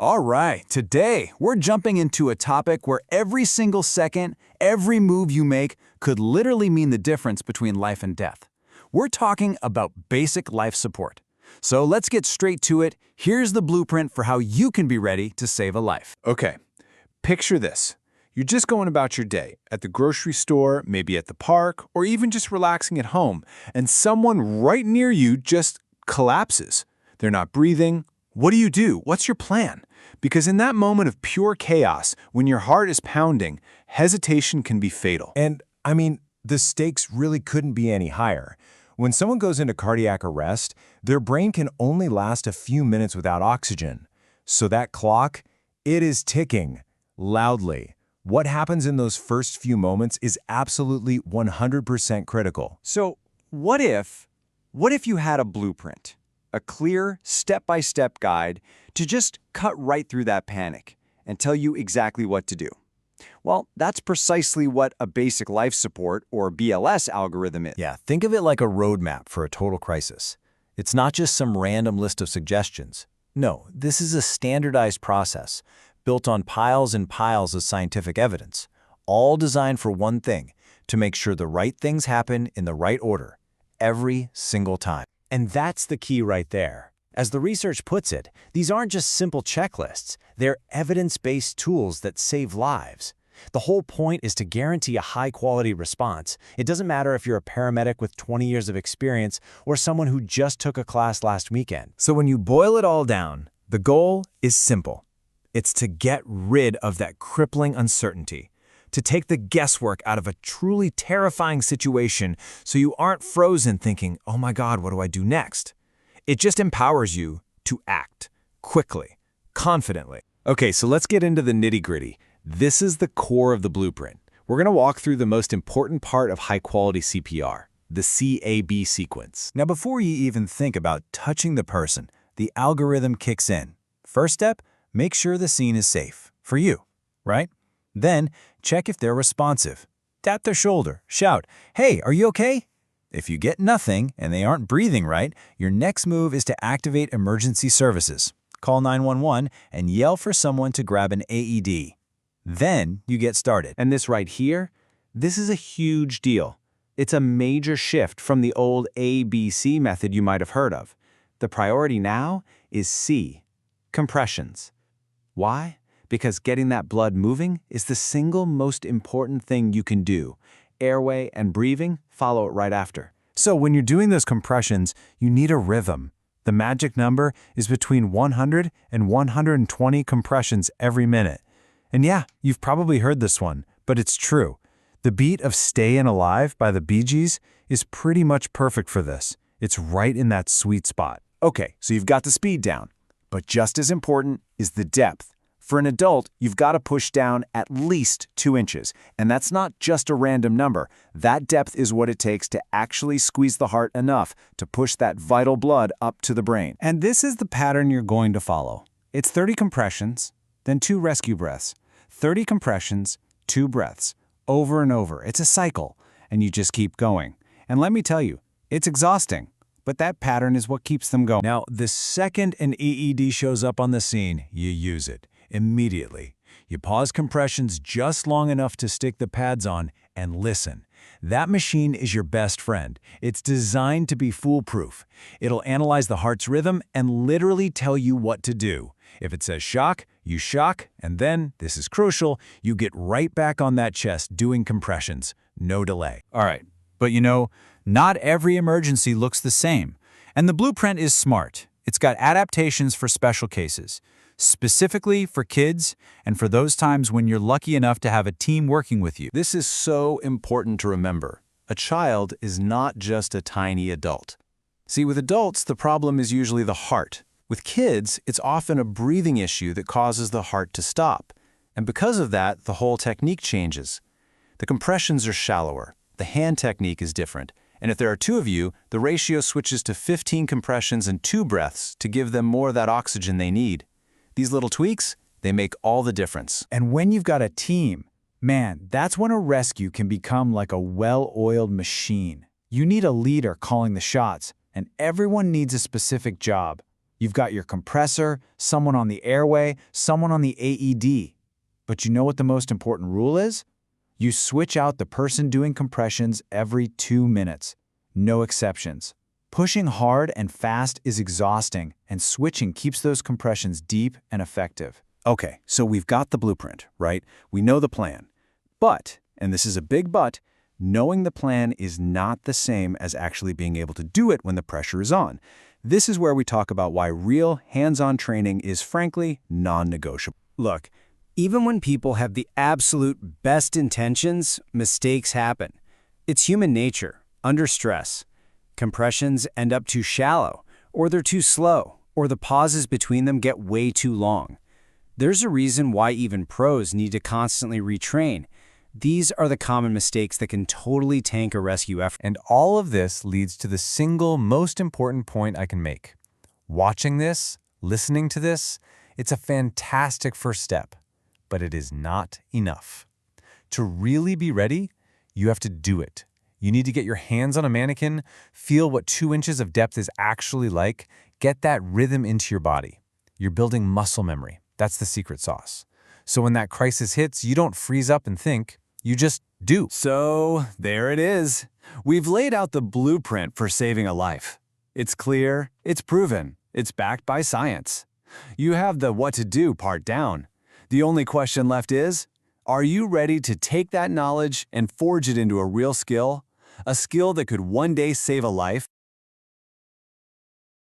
All right, today we're jumping into a topic where every single second, every move you make could literally mean the difference between life and death. We're talking about basic life support. So let's get straight to it. Here's the blueprint for how you can be ready to save a life. Okay, picture this. You're just going about your day, at the grocery store, maybe at the park, or even just relaxing at home, and someone right near you just collapses. They're not breathing. What do? What's your plan? Because in that moment of pure chaos, when your heart is pounding, hesitation can be fatal. And, the stakes really couldn't be any higher. When someone goes into cardiac arrest, their brain can only last a few minutes without oxygen. So that clock, it is ticking loudly. What happens in those first few moments is absolutely 100% critical. So what if you had a blueprint, a clear step-by-step guide to just cut right through that panic and tell you exactly what to do? Well, that's precisely what a basic life support or BLS algorithm is. Yeah, think of it like a roadmap for a total crisis. It's not just some random list of suggestions. No, this is a standardized process built on piles and piles of scientific evidence, all designed for one thing, to make sure the right things happen in the right order, every single time. And that's the key right there. As the research puts it, these aren't just simple checklists, they're evidence-based tools that save lives. The whole point is to guarantee a high-quality response. It doesn't matter if you're a paramedic with 20 years of experience or someone who just took a class last weekend. So when you boil it all down, the goal is simple. It's to get rid of that crippling uncertainty, to take the guesswork out of a truly terrifying situation so you aren't frozen thinking, oh my God, what do I do next? It just empowers you to act quickly, confidently. Okay, so let's get into the nitty-gritty. This is the core of the blueprint. We're going to walk through the most important part of high-quality CPR, the CAB sequence. Now, before you even think about touching the person, the algorithm kicks in. First step, make sure the scene is safe for you, right? Then, check if they're responsive. Tap their shoulder, shout, "Hey, are you okay?" If you get nothing and they aren't breathing right, your next move is to activate emergency services. Call 911 and yell for someone to grab an AED. Then you get started. And this right here, this is a huge deal. It's a major shift from the old ABC method you might have heard of. The priority now is C, compressions. Why? Because getting that blood moving is the single most important thing you can do. Airway and breathing follow it right after. So when you're doing those compressions, you need a rhythm. The magic number is between 100 and 120 compressions every minute. And yeah, you've probably heard this one, but it's true. The beat of Stayin' Alive by the Bee Gees is pretty much perfect for this. It's right in that sweet spot. Okay, so you've got the speed down, but just as important is the depth. For an adult, you've got to push down at least 2 inches, and that's not just a random number. That depth is what it takes to actually squeeze the heart enough to push that vital blood up to the brain. And this is the pattern you're going to follow. It's 30 compressions, then 2 rescue breaths. 30 compressions, 2 breaths, over and over. It's a cycle, and you just keep going. And let me tell you, it's exhausting, but that pattern is what keeps them going. Now, the second an AED shows up on the scene, you use it immediately. You pause compressions just long enough to stick the pads on and listen. That machine is your best friend. It's designed to be foolproof. It'll analyze the heart's rhythm and literally tell you what to do. If it says shock, you shock, and then, this is crucial, you get right back on that chest doing compressions. No delay. All right, but not every emergency looks the same. And the blueprint is smart. It's got adaptations for special cases, specifically for kids and for those times when you're lucky enough to have a team working with you. This is so important to remember. A child is not just a tiny adult. See, with adults, the problem is usually the heart. With kids, it's often a breathing issue that causes the heart to stop. And because of that, the whole technique changes. The compressions are shallower. The hand technique is different. And if there are 2 of you, the ratio switches to 15 compressions and 2 breaths to give them more of that oxygen they need. These little tweaks, they make all the difference. And when you've got a team, man, that's when a rescue can become like a well-oiled machine. You need a leader calling the shots, and everyone needs a specific job. You've got your compressor, someone on the airway, someone on the AED. But you know what the most important rule is? You switch out the person doing compressions every 2 minutes. No exceptions. Pushing hard and fast is exhausting, and switching keeps those compressions deep and effective. Okay, so we've got the blueprint, right? We know the plan. But, and this is a big but, knowing the plan is not the same as actually being able to do it when the pressure is on. This is where we talk about why real hands-on training is frankly non-negotiable. Look, even when people have the absolute best intentions, mistakes happen. It's human nature, under stress. Compressions end up too shallow, or they're too slow, or the pauses between them get way too long. There's a reason why even pros need to constantly retrain. These are the common mistakes that can totally tank a rescue effort. And all of this leads to the single most important point I can make. Watching this, listening to this, it's a fantastic first step, but it is not enough. To really be ready, you have to do it. You need to get your hands on a mannequin, feel what 2 inches of depth is actually like, get that rhythm into your body. You're building muscle memory. That's the secret sauce. So when that crisis hits, you don't freeze up and think, you just do. So, there it is. We've laid out the blueprint for saving a life. It's clear, it's proven, it's backed by science. You have the what to do part down. The only question left is, are you ready to take that knowledge and forge it into a real skill? A skill that could one day save a life?